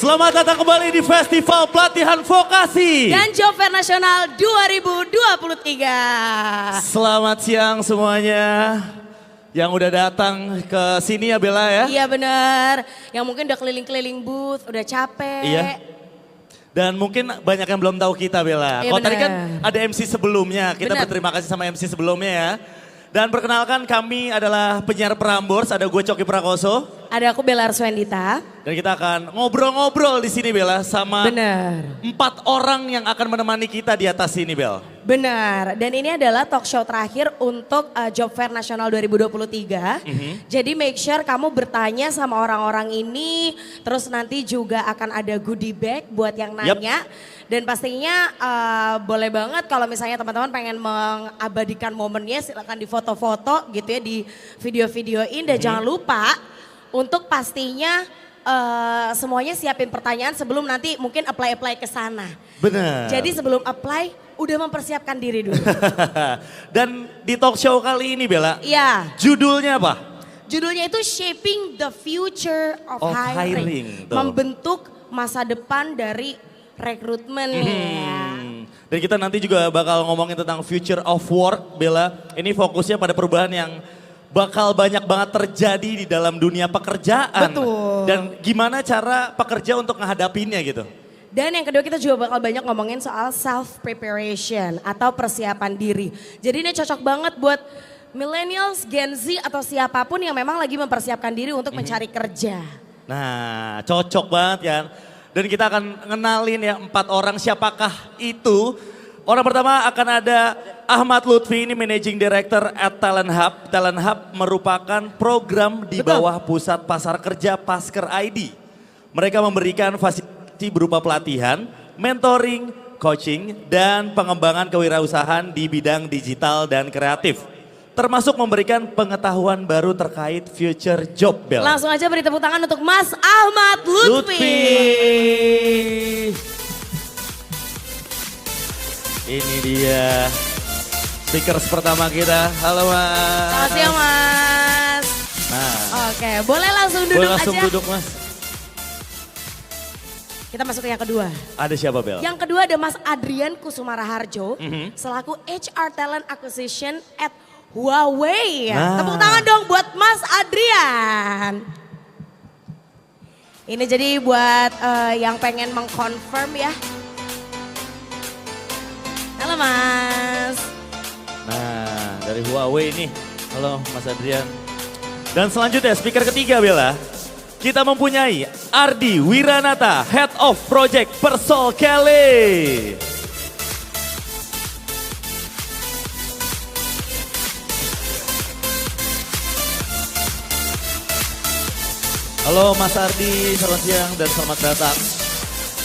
Selamat datang kembali di Festival Pelatihan Vokasi dan Job Fair Nasional 2023. Selamat siang semuanya yang udah datang ke sini ya Bella ya. Iya bener, yang mungkin udah keliling-keliling booth, udah capek. Iya. Dan mungkin banyak yang belum tahu kita Bella. Iya, Kalau tadi kan bener. ada MC sebelumnya, kita Bener. berterima kasih sama MC sebelumnya ya. Dan perkenalkan kami adalah penyiar Prambors, ada gue Coki Prakoso. Ada aku Bella Arswendita. Dan kita akan ngobrol-ngobrol di sini Bella sama Bener. 4 orang yang akan menemani kita di atas sini Bel. Benar, dan ini adalah talk show terakhir untuk Job Fair Nasional 2023. Jadi make sure kamu bertanya sama orang-orang ini, terus nanti juga akan ada goodie bag buat yang nanya. Dan pastinya boleh banget kalau misalnya teman-teman pengen mengabadikan momennya, silakan di foto-foto gitu ya, di video-videoin. Dan jangan lupa untuk pastinya semuanya siapin pertanyaan sebelum nanti mungkin apply ke sana. Benar. Jadi sebelum apply udah mempersiapkan diri dulu. Dan di talk show kali ini Bella, Iya, judulnya apa? judulnya itu Shaping the Future of Of Hiring. Hiring, tuh. Membentuk masa depan dari rekrutmen. Ya. Dan kita nanti juga bakal ngomongin tentang future of work Bella. Ini fokusnya pada perubahan yang bakal banyak banget terjadi di dalam dunia pekerjaan. Betul. Dan gimana cara pekerja untuk menghadapinya gitu. Dan yang kedua kita juga bakal banyak ngomongin soal self preparation atau persiapan diri. Jadi ini cocok banget buat millennials, Gen Z atau siapapun yang memang lagi mempersiapkan diri untuk mencari kerja. Nah cocok banget ya. Dan kita akan ngenalin ya 4 orang siapakah itu. Orang pertama akan ada Ahmad Lutfi, ini Managing Director at Talent Hub. Talent Hub merupakan program di bawah Pusat Pasar Kerja Pasker ID. Mereka memberikan fasilitas berupa pelatihan, mentoring, coaching, dan pengembangan kewirausahaan di bidang digital dan kreatif. Termasuk memberikan pengetahuan baru terkait future job, Bel. Langsung aja beri tepuk tangan untuk Mas Ahmad Lutfi. Ini dia speakers pertama kita. Halo Mas. Selamat siang Mas. Nah, Oke, boleh langsung duduk boleh langsung aja. duduk Mas. Kita masuk ke yang kedua. Ada siapa Bel? Yang kedua ada Mas Adrian Kusumara Harjo, selaku HR Talent Acquisition at Huawei. Nah. Tepuk tangan dong buat Mas Adrian. Ini jadi buat yang pengen mengkonfirm ya. Halo Mas. Nah, dari Huawei ini. Halo Mas Adrian. Dan selanjutnya speaker ketiga Bella. Kita mempunyai Ardi Wiranata, Head of Project Persol Kelly. Halo Mas Ardi, selamat siang dan selamat datang.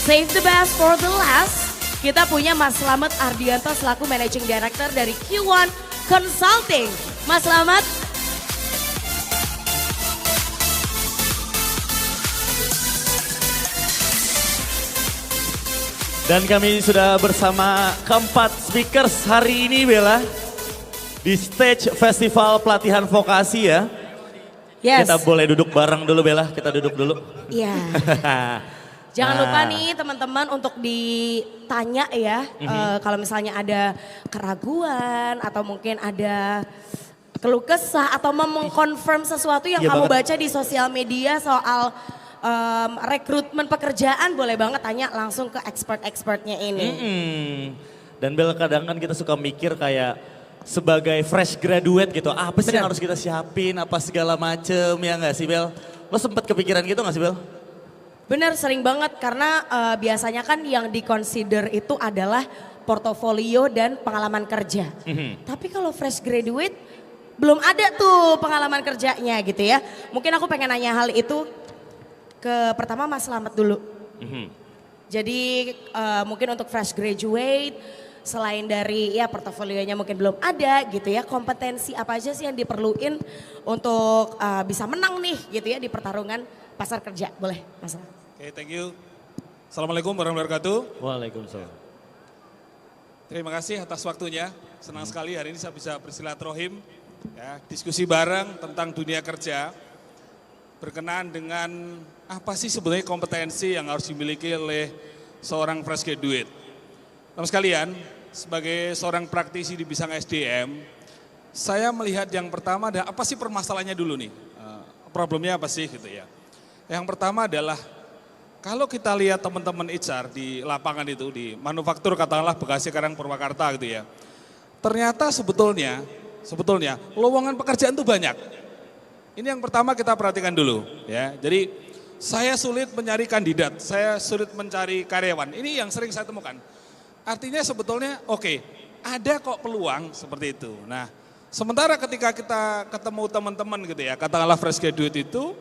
Save the best for the last. Kita punya Mas Slamet Ardianto selaku Managing Director dari Q1 Consulting. Mas Slamet. Dan kami sudah bersama keempat speakers hari ini Bella. Di stage Festival Pelatihan Vokasi ya. Yes. Kita boleh duduk bareng dulu Bella, kita duduk dulu. Iya. Jangan Nah. lupa nih teman-teman untuk ditanya ya. Kalau misalnya ada keraguan atau mungkin ada keluh kesah atau mau mengkonfirm sesuatu yang Iya kamu banget. baca di sosial media soal rekrutmen pekerjaan, boleh banget tanya langsung ke expert-expertnya ini. Dan Bel kadang kan kita suka mikir kayak sebagai fresh graduate gitu, apa sih yang Bener. harus kita siapin, apa segala macem ya gak sih Bel? Lo sempet kepikiran gitu gak sih Bel? Bener, sering banget karena biasanya kan yang di-consider itu adalah portofolio dan pengalaman kerja. Tapi kalau fresh graduate belum ada tuh pengalaman kerjanya gitu ya. Mungkin aku pengen nanya hal itu ke pertama Mas Slamet dulu. Jadi mungkin untuk fresh graduate selain dari ya portofolionya mungkin belum ada gitu ya, kompetensi apa aja sih yang diperluin untuk bisa menang nih gitu ya di pertarungan pasar kerja. Boleh Mas Slamet. Oke, thank you. Assalamualaikum warahmatullahi wabarakatuh. Waalaikumsalam. Terima kasih atas waktunya. Senang sekali hari ini saya bisa bersilaturahim, ya, diskusi bareng tentang dunia kerja. berkenaan dengan apa sih sebenarnya kompetensi yang harus dimiliki oleh seorang fresh graduate. Teman sekalian, sebagai seorang praktisi di bidang SDM, saya melihat yang pertama ada apa sih permasalahannya dulu nih, problemnya apa sih gitu ya. Yang pertama adalah kalau kita lihat teman-teman HR di lapangan itu, di manufaktur katakanlah Bekasi, Karang, Purwakarta gitu ya. Ternyata sebetulnya lowongan pekerjaan itu banyak. Ini yang pertama kita perhatikan dulu ya. Jadi saya sulit mencari kandidat, saya sulit mencari karyawan. Ini yang sering saya temukan. Artinya sebetulnya oke, ada kok peluang seperti itu. Nah, sementara ketika kita ketemu teman-teman gitu ya, katakanlah fresh graduate itu,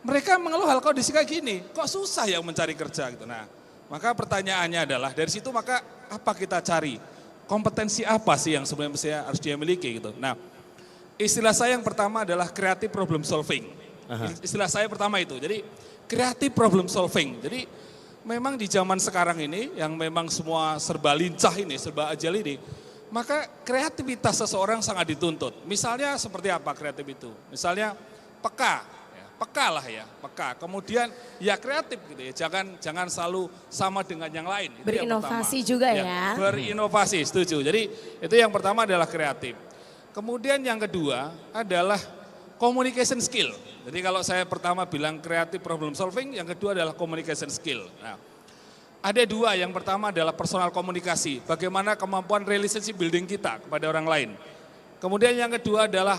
mereka mengeluh hal kondisi kayak gini, kok susah ya mencari kerja gitu. Nah, maka pertanyaannya adalah dari situ maka apa kita cari? Kompetensi apa sih yang sebenarnya harus dia miliki gitu. Nah, istilah saya yang pertama adalah creative problem solving. Istilah saya pertama itu. Jadi creative problem solving. Jadi memang di zaman sekarang ini yang memang semua serba lincah ini, serba agile ini, maka kreativitas seseorang sangat dituntut. Misalnya seperti apa kreatif itu? Misalnya peka. Peka lah ya, peka. Kemudian ya kreatif gitu ya, jangan selalu sama dengan yang lain. Itu berinovasi yang juga ya. Berinovasi, setuju. Jadi itu yang pertama adalah kreatif. Kemudian yang kedua adalah communication skill. Jadi kalau saya pertama bilang creative problem solving, yang kedua adalah communication skill. Nah, ada dua, yang pertama adalah personal komunikasi. Bagaimana kemampuan relationship building kita kepada orang lain. Kemudian yang kedua adalah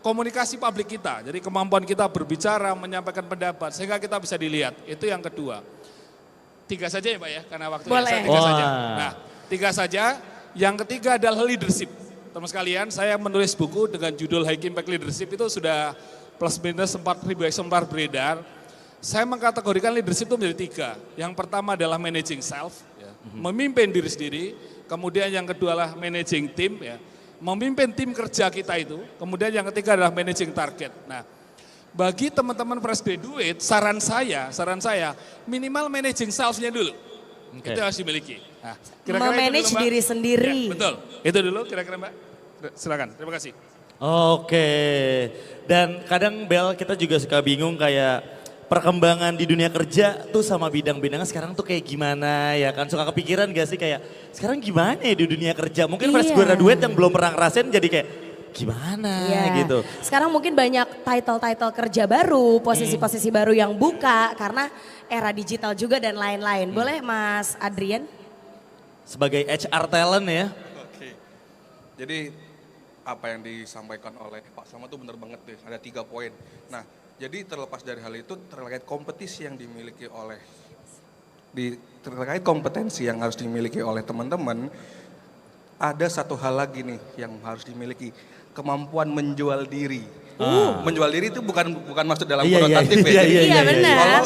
komunikasi publik kita, jadi kemampuan kita berbicara, menyampaikan pendapat, sehingga kita bisa dilihat. Itu yang kedua. 3 saja ya Pak ya, karena waktunya saya 3 saja. Nah, 3 saja. Yang ketiga adalah leadership. Teman sekalian, saya menulis buku dengan judul High Impact Leadership, itu sudah plus minus 4.000 eksemplar beredar. Saya mengkategorikan leadership itu menjadi 3. Yang pertama adalah managing self, ya, memimpin diri sendiri. Kemudian yang kedua adalah managing team, ya, memimpin tim kerja kita itu. Kemudian yang ketiga adalah managing target. Nah, bagi teman-teman fresh graduate, saran saya minimal managing self-nya dulu. Okay. Itu harus dimiliki. Nah, memanage diri sendiri. Ya, betul. Itu dulu kira-kira Mbak. Silakan. Terima kasih. Oke. Dan kadang Bel kita juga suka bingung kayak perkembangan di dunia kerja tuh sama bidang-bidangnya sekarang tuh kayak gimana ya kan. Suka kepikiran gak sih kayak sekarang gimana ya di dunia kerja. Mungkin fresh graduate yang belum pernah ngerasain jadi kayak gimana gitu. Sekarang mungkin banyak title-title kerja baru, posisi-posisi baru yang buka karena era digital juga dan lain-lain. Boleh Mas Adrian? Sebagai HR talent ya. Oke, jadi apa yang disampaikan oleh Pak Sama tuh benar banget deh, ada 3 poin. Nah, jadi terlepas dari hal itu terkait kompetisi yang dimiliki oleh terkait kompetensi yang harus dimiliki oleh teman-teman, ada satu hal lagi nih yang harus dimiliki, kemampuan menjual diri. Menjual diri itu bukan maksud dalam konotatif ya. Iya benar.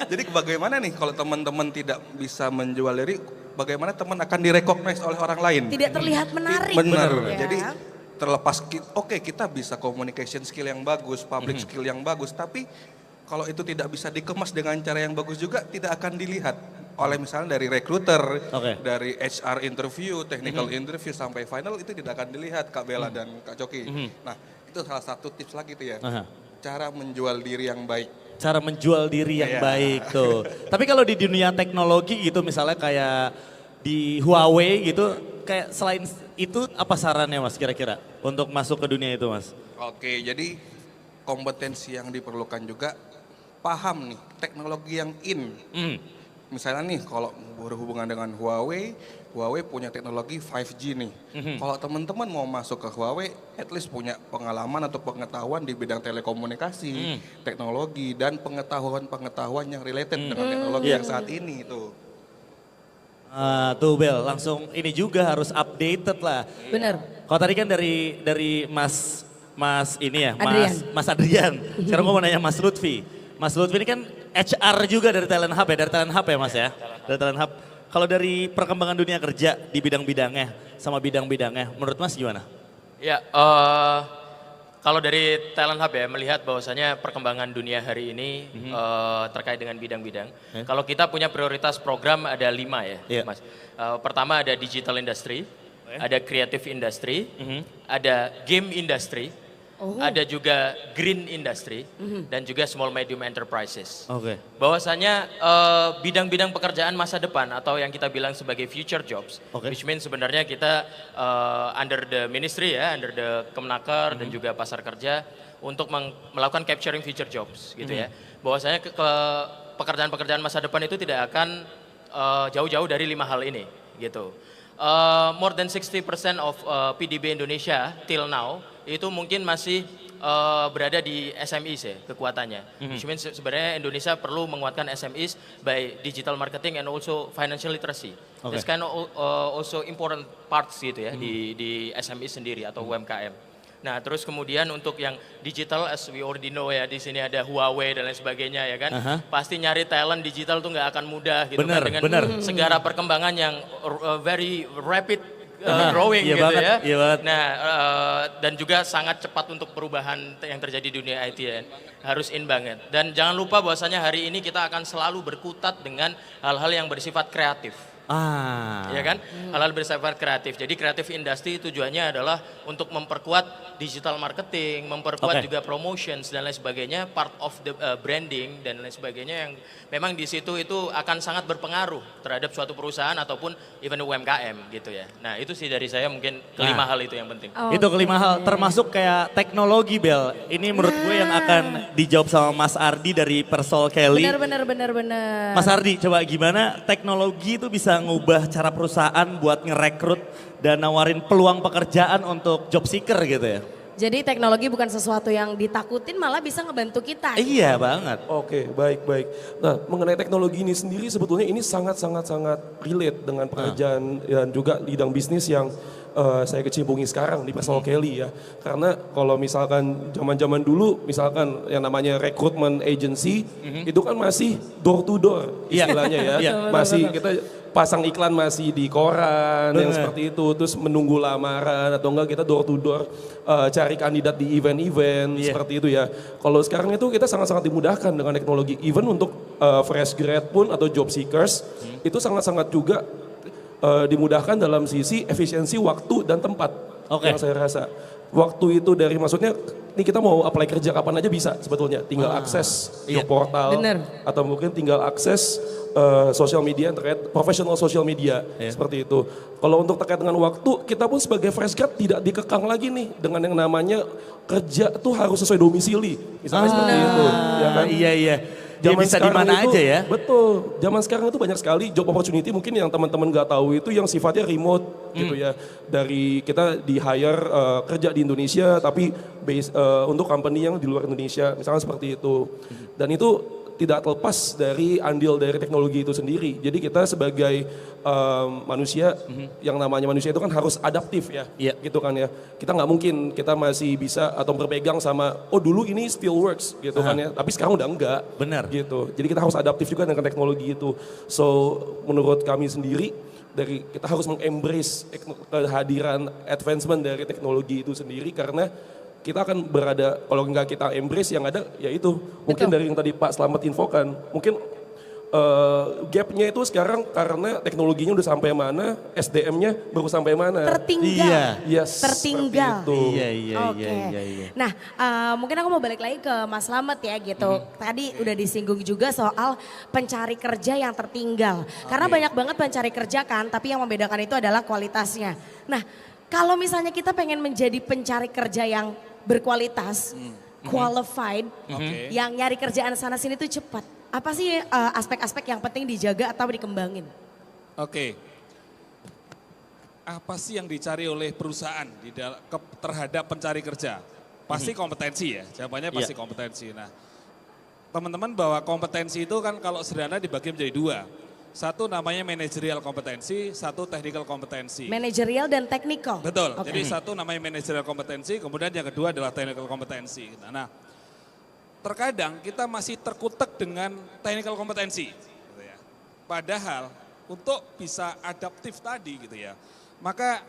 Jadi bagaimana nih kalau teman-teman tidak bisa menjual diri, bagaimana teman akan direcognize oleh orang lain? Tidak terlihat menarik. Benar. Ya. Jadi terlepas kita bisa communication skill yang bagus, public skill yang bagus, tapi kalau itu tidak bisa dikemas dengan cara yang bagus juga tidak akan dilihat oleh misalnya dari recruiter, dari HR interview, technical interview sampai final itu tidak akan dilihat Kak Bella dan Kak Coki. Nah, itu salah satu tips lagi tuh ya. Cara menjual diri yang baik. Cara menjual diri yang baik tuh. Tapi kalau di dunia teknologi gitu misalnya kayak di Huawei gitu, kayak selain itu apa sarannya Mas kira-kira untuk masuk ke dunia itu Mas? Oke, jadi kompetensi yang diperlukan juga paham nih teknologi yang in. Misalnya nih kalau berhubungan dengan Huawei punya teknologi 5G nih. Kalau teman-teman mau masuk ke Huawei, at least punya pengalaman atau pengetahuan di bidang telekomunikasi, teknologi, dan pengetahuan yang related dengan teknologi yang saat ini itu. Tuh Bel, langsung ini juga harus updated lah. Bener. Kalau tadi kan dari Mas ini ya, Adrian. Mas Adrian. Sekarang gue mau nanya Mas Lutfi. Mas Lutfi ini kan HR juga dari Talent Hub ya, Mas ya. Dari Talent Hub. Kalau dari perkembangan dunia kerja di bidang-bidangnya sama bidang-bidangnya, menurut Mas gimana? Ya, kalau dari Talent Hub ya melihat bahwasanya perkembangan dunia hari ini terkait dengan bidang-bidang. Kalau kita punya prioritas program ada 5 ya, Mas. Pertama ada digital industry, ada creative industry, ada game industry, ada juga green industry, dan juga small medium enterprises. Oke. Bahwasanya bidang-bidang pekerjaan masa depan atau yang kita bilang sebagai future jobs, which means sebenarnya kita under the ministry ya, under the Kemenaker dan juga pasar kerja untuk melakukan capturing future jobs gitu ya. Bahwasanya ke pekerjaan-pekerjaan masa depan itu tidak akan jauh-jauh dari 5 hal ini gitu. More than 60% of PDB Indonesia till now itu mungkin masih berada di SMEs ya kekuatannya. Which means sebenarnya Indonesia perlu menguatkan SMEs by digital marketing and also financial literacy. This kind of also important parts gitu ya di SME sendiri atau UMKM. Nah, terus kemudian untuk yang digital, as we already know ya, di sini ada Huawei dan lain sebagainya ya kan. Pasti nyari talent digital tuh nggak akan mudah gitu kan dengan segala perkembangan yang very rapid growing Iya gitu banget, ya. iya banget. Nah, dan juga sangat cepat untuk perubahan yang terjadi di dunia IT ya. Harus in banget. Dan jangan lupa bahwasanya hari ini kita akan selalu berkutat dengan hal-hal yang bersifat kreatif. Ya kan? Hal-hal bersifat kreatif. Jadi kreatif industri tujuannya adalah untuk memperkuat digital marketing, memperkuat juga promotions dan lain sebagainya, part of the branding dan lain sebagainya yang memang di situ itu akan sangat berpengaruh terhadap suatu perusahaan ataupun even UMKM gitu ya. Nah, itu sih dari saya mungkin kelima hal itu yang penting. Itu kelima hal, termasuk kayak teknologi, Bel. Ini menurut gue yang akan dijawab sama Mas Ardi dari Persol Kelly. Benar. Mas Ardi, coba gimana teknologi itu bisa ngubah cara perusahaan buat ngerekrut dan nawarin peluang pekerjaan untuk job seeker gitu ya? Jadi teknologi bukan sesuatu yang ditakutin, malah bisa ngebantu kita. Iya banget. Oke, baik. Nah, mengenai teknologi ini sendiri sebetulnya ini sangat relate dengan pekerjaan dan juga bidang bisnis yang saya kecimpungi sekarang di Persol Kelly ya. Karena kalau misalkan zaman-zaman dulu, misalkan yang namanya recruitment agency, itu kan masih door to door istilahnya ya. Masih kita pasang iklan masih di koran yang seperti itu, terus menunggu lamaran atau enggak kita door to door cari kandidat di event-event seperti itu ya. Kalau sekarang itu kita sangat-sangat dimudahkan dengan teknologi, even untuk fresh grad pun atau job seekers itu sangat-sangat juga dimudahkan dalam sisi efisiensi waktu dan tempat yang saya rasa. Waktu itu dari maksudnya ini kita mau apply kerja kapan aja bisa sebetulnya, tinggal akses job portal atau mungkin tinggal akses sosial media terkait profesional sosial media seperti itu. Kalau untuk terkait dengan waktu, kita pun sebagai fresh grad tidak dikekang lagi nih dengan yang namanya kerja tuh harus sesuai domisili, misalnya seperti itu, ya kan? Iya. Dia bisa di mana aja ya? Betul. Zaman sekarang itu banyak sekali job opportunity mungkin yang teman-teman nggak tahu itu yang sifatnya remote gitu ya. Dari kita di hire kerja di Indonesia tapi base untuk company yang di luar Indonesia, misalnya seperti itu. Dan itu tidak terlepas dari andil dari teknologi itu sendiri. Jadi kita sebagai manusia, yang namanya manusia itu kan harus adaptif ya, gitu kan ya. Kita nggak mungkin kita masih bisa atau berpegang sama, oh dulu ini still works gitu kan ya. Tapi sekarang udah enggak. Benar. Gitu. Jadi kita harus adaptif juga dengan teknologi itu. So menurut kami sendiri, dari kita harus mengembrace kehadiran advancement dari teknologi itu sendiri karena kita akan berada, kalau nggak kita embrace yang ada ya itu mungkin dari yang tadi Pak Slamet infokan, mungkin gapnya itu sekarang karena teknologinya udah sampai mana, SDM-nya baru sampai mana. Tertinggal. Tertinggal. Iya. Nah, mungkin aku mau balik lagi ke Mas Slamet ya gitu. Tadi udah disinggung juga soal pencari kerja yang tertinggal. Karena banyak banget pencari kerja kan, tapi yang membedakan itu adalah kualitasnya. Nah, kalau misalnya kita pengen menjadi pencari kerja yang berkualitas, qualified, yang nyari kerjaan sana sini itu cepat. Apa sih aspek-aspek yang penting dijaga atau dikembangin? Oke. Apa sih yang dicari oleh perusahaan terhadap pencari kerja? Pasti kompetensi ya, jawabannya pasti kompetensi. Nah, teman-teman bahwa kompetensi itu kan kalau sederhana dibagi menjadi dua. Satu namanya managerial kompetensi, satu technical kompetensi. Managerial dan technical. Betul, jadi satu namanya managerial kompetensi, kemudian yang kedua adalah technical kompetensi. Nah, terkadang kita masih terkutek dengan technical kompetensi. Gitu ya. Padahal untuk bisa adaptif tadi gitu ya, maka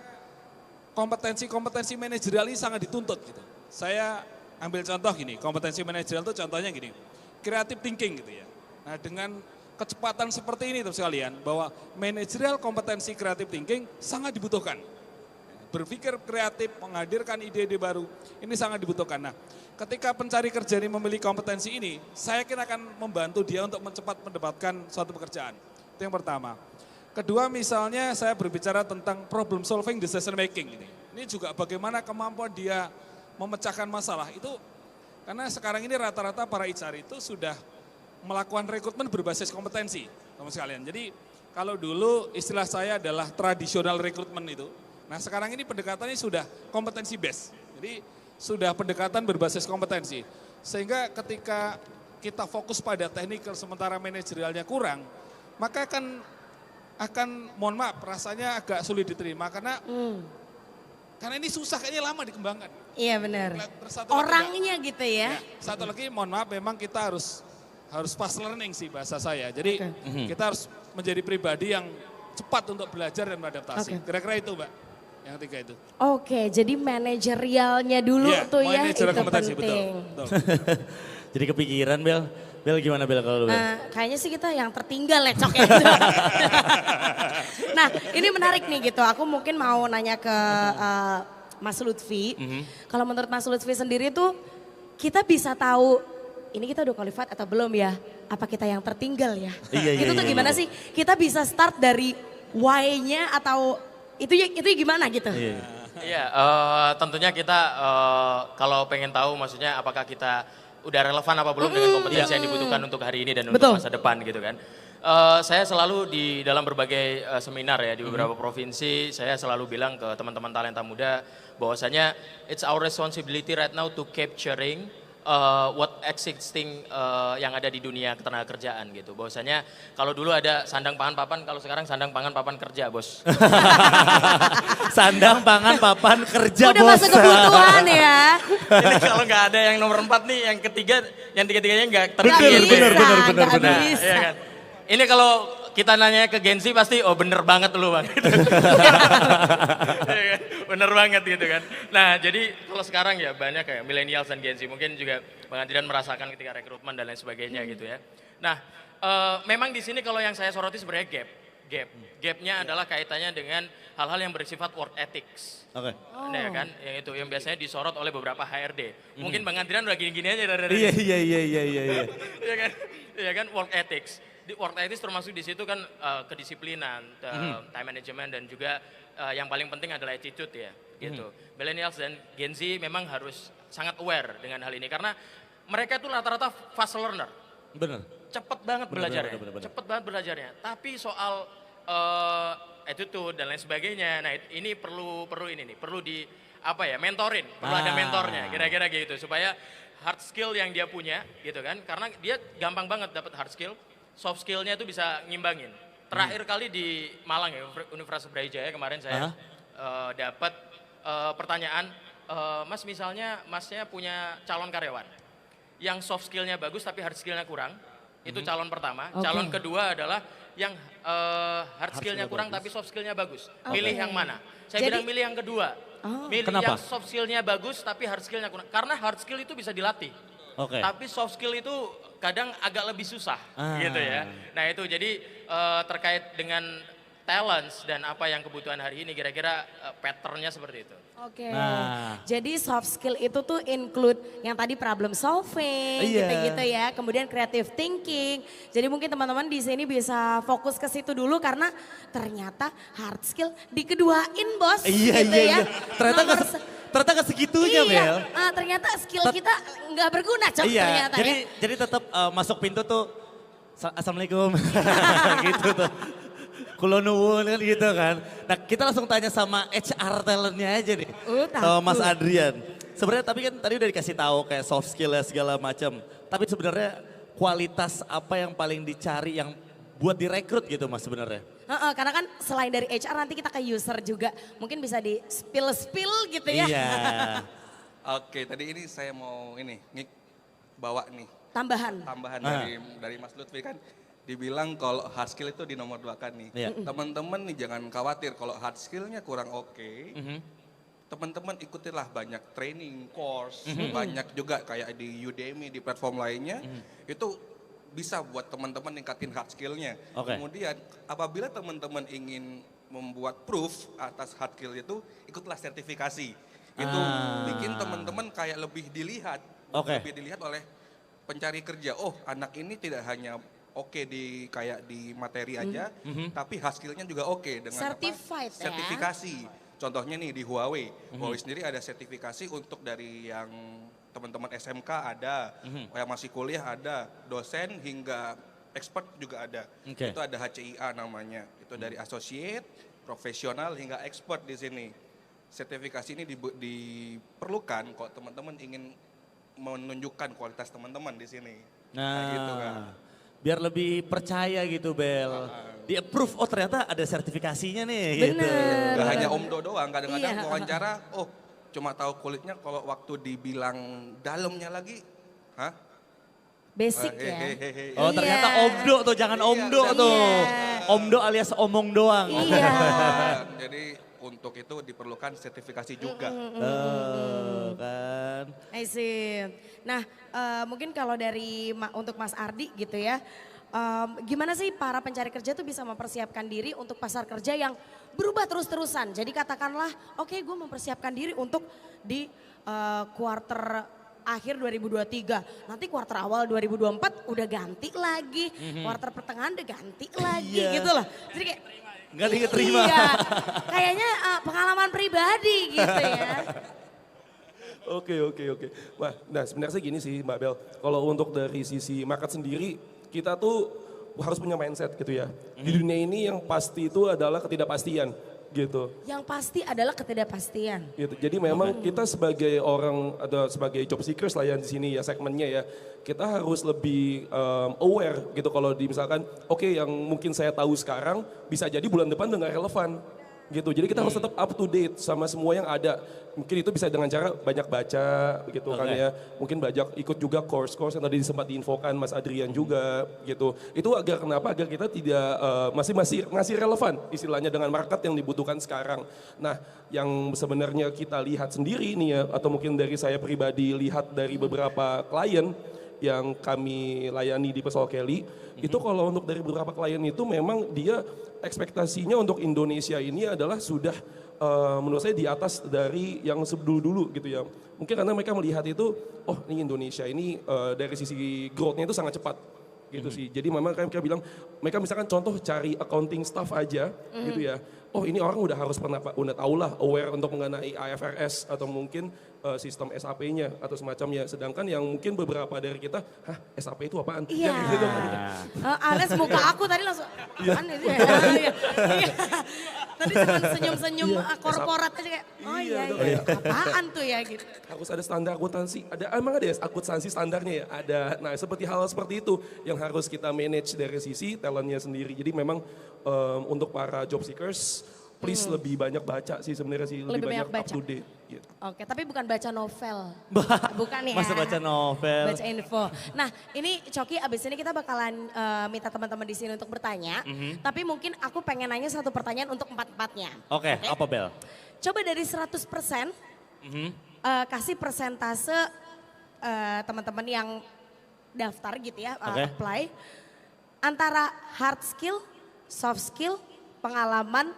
kompetensi manajerial ini sangat dituntut gitu. Saya ambil contoh gini, kompetensi manajerial itu contohnya gini, creative thinking gitu ya. Nah dengan kecepatan seperti ini teman sekalian, bahwa manajerial kompetensi creative thinking sangat dibutuhkan. berpikir kreatif, menghadirkan ide-ide baru, ini sangat dibutuhkan. Nah, ketika pencari kerja ini memiliki kompetensi ini, saya yakin akan membantu dia untuk cepat mendapatkan suatu pekerjaan. Itu yang pertama. Kedua, misalnya saya berbicara tentang problem solving decision making ini. Ini juga bagaimana kemampuan dia memecahkan masalah. Itu karena sekarang ini rata-rata para HR itu sudah melakukan rekrutmen berbasis kompetensi, teman sekalian. Jadi kalau dulu istilah saya adalah tradisional rekrutmen itu. Nah sekarang ini pendekatannya sudah kompetensi based. Jadi sudah pendekatan berbasis kompetensi. Sehingga ketika kita fokus pada technical sementara manajerialnya kurang, maka akan mohon maaf rasanya agak sulit diterima karena ini susah, kayaknya lama dikembangkan. Iya benar. Satu Orangnya gitu ya. Satu lagi mohon maaf memang kita harus fast learning sih bahasa saya. Jadi kita harus menjadi pribadi yang cepat untuk belajar dan beradaptasi. Kira-kira itu Mbak, yang tiga itu. Oke, jadi manajerialnya dulu tuh ya itu kompetensi, penting. betul. Jadi kepikiran Bel. Bel gimana Bel kalau lu Bel? Kayaknya sih kita yang tertinggal lecoknya. Nah ini menarik nih gitu, aku mungkin mau nanya ke Mas Lutfi. Kalau menurut Mas Lutfi sendiri tuh kita bisa tahu ini kita udah qualified atau belum ya? Apa kita yang tertinggal ya? Iya, itu tuh gimana sih? Kita bisa start dari why-nya atau itu gimana gitu? Iya, tentunya kita kalau pengen tahu maksudnya apakah kita udah relevan apa belum dengan kompetensi yang dibutuhkan untuk hari ini dan untuk masa depan gitu kan. Saya selalu di dalam berbagai seminar ya di beberapa provinsi, saya selalu bilang ke teman-teman talenta muda bahwasanya it's our responsibility right now to capturing what existing yang ada di dunia ketenaga kerjaan gitu. Bahwasanya kalau dulu ada sandang pangan papan, kalau sekarang sandang pangan papan kerja bos. Sandang pangan papan kerja udah bos. masuk kebutuhan ya. Ini kalau nggak ada yang nomor 4 nih, yang tiga-tiganya nggak Nggak terpikir. bisa, nggak benar. bisa. Iya kan? Ini kalau kita nanya ke Gen Z pasti, oh bener banget lu bang. Iya kan? Bener banget gitu kan. Nah jadi kalau sekarang ya banyak kayak millennials dan Gen Z, mungkin juga Bang Adrian merasakan ketika rekrutmen dan lain sebagainya gitu ya. Nah memang di sini kalau yang saya soroti sebenarnya gapnya adalah kaitannya dengan hal-hal yang bersifat work ethics. Oke. Nah, ya kan, yang itu yang biasanya disorot oleh beberapa HRD. Mungkin Bang Adrian udah gini-gini aja dari. Iya. Iya kan, iya kan work ethics. Di work ethics termasuk di situ kan kedisiplinan, time management dan juga yang paling penting adalah attitude ya, gitu. Millennials dan Gen Z memang harus sangat aware dengan hal ini karena mereka itu rata-rata fast learner. Bener. Cepet banget belajarnya, bener. cepet banget belajarnya. Tapi soal attitude dan lain sebagainya, nah ini perlu di apa ya, mentorin, perlu ada mentornya, kira-kira gitu supaya hard skill yang dia punya, gitu kan? Karena dia gampang banget dapat hard skill, soft skillnya itu bisa ngimbangin. Terakhir kali di Malang ya, Universitas Brawijaya kemarin saya dapat pertanyaan, Mas misalnya masnya punya calon karyawan yang soft skillnya bagus tapi hard skillnya kurang, itu calon pertama. Calon kedua adalah yang hard skillnya kurang tapi soft skillnya bagus. Pilih yang mana? Saya bilang milih yang kedua. Milih Kenapa? yang soft skillnya bagus tapi hard skillnya kurang. Karena hard skill itu bisa dilatih. Tapi soft skill itu kadang agak lebih susah gitu ya. Nah itu jadi terkait dengan talents dan apa yang kebutuhan hari ini kira-kira patternnya seperti itu. Oke, jadi soft skill itu tuh include yang tadi problem solving gitu-gitu ya. Kemudian creative thinking. Jadi mungkin teman-teman di sini bisa fokus ke situ dulu karena ternyata hard skill dikeduain bos gitu ya. Ternyata ke segitunya Bel. Ternyata skill kita nggak berguna Cok ternyata ya. Jadi tetap masuk pintu tuh Assalamualaikum gitu tuh. Kulonuwun kan gitu kan. Nah kita langsung tanya sama HR talentnya aja nih. Sama Mas Adrian. Sebenarnya tapi kan tadi udah dikasih tahu kayak soft skill segala macam. Tapi sebenarnya kualitas apa yang paling dicari yang buat direkrut gitu Mas sebenarnya? Karena kan selain dari HR nanti kita ke user juga. Mungkin bisa di spill gitu ya. Iya. Oke, tadi ini saya mau bawa nih. Tambahan dari Mas Lutfi kan. Dibilang kalau hard skill itu di nomor 2 kan nih. Teman-teman nih jangan khawatir kalau hard skillnya kurang oke. Teman-teman ikutilah banyak training course, banyak juga kayak di Udemy, di platform lainnya. Itu bisa buat teman-teman ningkatin hard skillnya. Kemudian apabila teman-teman ingin membuat proof atas hard skill itu, ikutlah sertifikasi. Itu bikin teman-teman kayak lebih dilihat, lebih dilihat oleh pencari kerja. Oh, anak ini tidak hanya oke di kayak di materi aja, tapi hard skill-nya juga oke dengan Certified ya. sertifikasi. Contohnya nih di Huawei. Huawei sendiri ada sertifikasi untuk dari yang teman-teman SMK ada, yang masih kuliah ada, dosen hingga expert juga ada. Itu ada HCIA namanya. Itu dari associate, profesional hingga expert di sini. Sertifikasi ini diperlukan kalau teman-teman ingin menunjukkan kualitas teman-teman di sini. Nah, gitu kan. Biar lebih percaya gitu Bel. Di approve, oh ternyata ada sertifikasinya nih gitu. Bener. Gak hanya Omdo doang, kadang-kadang Iya. wawancara, oh cuma tahu kulitnya, kalau waktu dibilang dalamnya lagi, hah? Basic ya. Hehehe. Oh ternyata Omdo tuh, jangan Omdo tuh. Omdo alias omong doang. Iya. Jadi untuk itu diperlukan sertifikasi juga. Kan. I see. Nah, mungkin kalau dari untuk Mas Ardi gitu ya, gimana sih para pencari kerja tuh bisa mempersiapkan diri untuk pasar kerja yang berubah terus-terusan. Jadi katakanlah, oke, gue mempersiapkan diri untuk di quarter akhir 2023. Nanti quarter awal 2024 udah ganti lagi. Quarter pertengahan udah ganti lagi gitu loh. Jadi kayak Nggak diterima. Iya, kayaknya pengalaman pribadi gitu ya. Oke. Wah, nah sebenarnya gini sih Mbak Bel, kalau untuk dari sisi market sendiri, kita tuh harus punya mindset gitu ya. Di dunia ini yang pasti itu adalah ketidakpastian gitu. Yang pasti adalah ketidakpastian. Gitu. Jadi memang kita sebagai orang atau sebagai job seekers lah yang di sini ya segmennya ya, kita harus lebih aware gitu kalau misalkan oke, yang mungkin saya tahu sekarang bisa jadi bulan depan udah nggak relevan gitu. Jadi kita harus tetap up to date sama semua yang ada. Mungkin itu bisa dengan cara banyak baca gitu kan ya. Mungkin banyak ikut juga course-course yang tadi sempat diinfokan Mas Adrian juga gitu. Itu agar kenapa? Agar kita tidak masih relevan istilahnya dengan market yang dibutuhkan sekarang. Nah, yang sebenarnya kita lihat sendiri nih ya, atau mungkin dari saya pribadi lihat dari beberapa klien yang kami layani di Pesawat Kelly, itu kalau untuk dari beberapa klien itu memang dia ekspektasinya untuk Indonesia ini adalah sudah menurut saya di atas dari yang dulu gitu ya. Mungkin karena mereka melihat itu, oh ini Indonesia ini dari sisi growth-nya itu sangat cepat gitu sih. Jadi memang mereka bilang, mereka misalkan contoh cari accounting staff aja gitu ya. Oh ini orang udah harus udah tahu lah aware untuk mengenai IFRS atau mungkin sistem SAP-nya atau semacamnya. Sedangkan yang mungkin beberapa dari kita, hah SAP itu apaan? Iya. Yang gitu. Ares muka aku tadi langsung, apaan itu ya? Iya. Tadi cuma senyum-senyum korporat aja kayak, oh iya, apaan tuh ya gitu. Harus ada standar akuntansi. Emang ada ya akuntansi standarnya ya? Ada. Nah seperti hal seperti itu yang harus kita manage dari sisi talentnya sendiri. Jadi memang untuk para job seekers, please lebih banyak baca sih sebenarnya sih. Lebih banyak up to date. Gitu. Oke, tapi bukan baca novel. Bukan ya. Masa baca novel. Baca info. Nah, ini Coki abis ini kita bakalan minta teman-teman di sini untuk bertanya. Tapi mungkin aku pengen nanya satu pertanyaan untuk empat-empatnya. Oke, apa Bel? Coba dari 100% kasih persentase teman-teman yang daftar gitu ya, apply. Antara hard skill, soft skill, pengalaman,